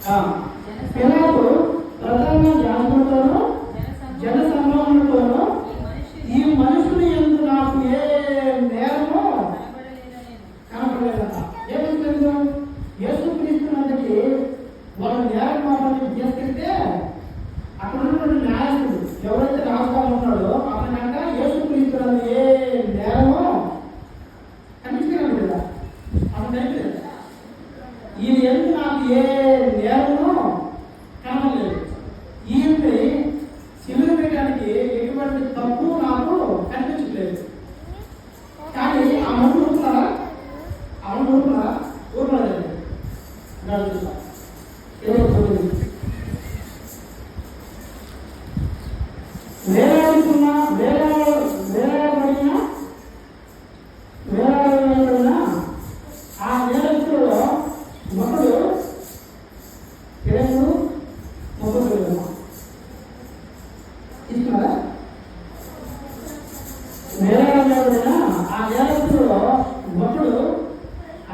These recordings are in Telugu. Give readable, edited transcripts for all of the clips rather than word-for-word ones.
పిలాతు ప్రధాన యాజకులతోనూ జన సమూహంతోనూ ఈ మనుషుని యందు నాకు ఏ నేరమో కనపడలేదట. ఏమిటో యేసుక్రీస్తునందుకి వాళ్ళ న్యాయ మాటలు తీసుకెళ్తే అక్కడ ఉన్నటువంటి న్యాయస్తుడు ఎవరైతే రాజుగా ఉన్నాడో అతనికంట యేసుక్రీస్తునందు ఏ నేరమో కనిపించడం లేదా, అతను అయిపోయింది. ఈయన ఎందుకు నాకు ఏ నేరమో కనపడలేదు, ఈయన్ని సిలువ వేయడానికి ఎటువంటి తప్పు నాకు కనిపించట్లేదు. కానీ ఆ మనుషులు ఊరుకున్నారా? అవును ఊరుకున్నారా? ఊరుకోలేదు. వేలాడుతున్నా వేలాడబడిన ఆ నేరస్తులలో ఒకడు 2:30 తీసుకున్నారా? వేలాడబడిన ఆ నేరస్తులలో ఒకడు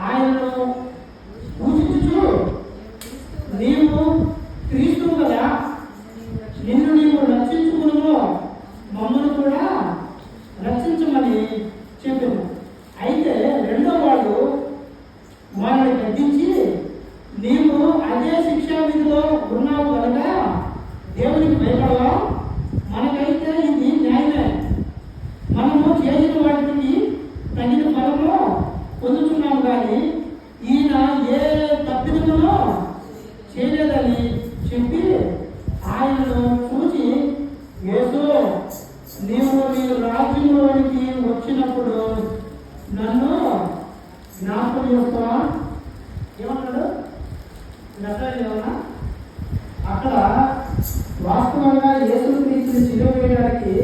ఆయనను పూజించుచు, నీవు క్రీస్తువు కదా, నిన్ను నీవు రక్షించుకును, మమ్మల్ని కూడా రక్షించమని చెప్పాను. అయితే రెండో వాడు వారిని గద్దించి, నీవు అదే శిక్షా విధిలో ఉన్నావు కనుక దేవునికి భయపడవా? మనకైతే ఇది న్యాయమే, మనము చేసిన వాటికి తగిన ఫలము పొందుతున్నాము. కానీ ఈయన ఏ తప్పిదమునో చేయలేదని చెప్పి ఆయనను చూసి, యేసు, నీవు నీ రాజ్యంలోనికి వచ్చినప్పుడు నన్ను జ్ఞాపకం చేస్తావా? ఏమన్నాడు? ఏమన్నా అక్కడ వాస్తవంగా యేసుక్రీస్తుని సిలువ వేయడానికి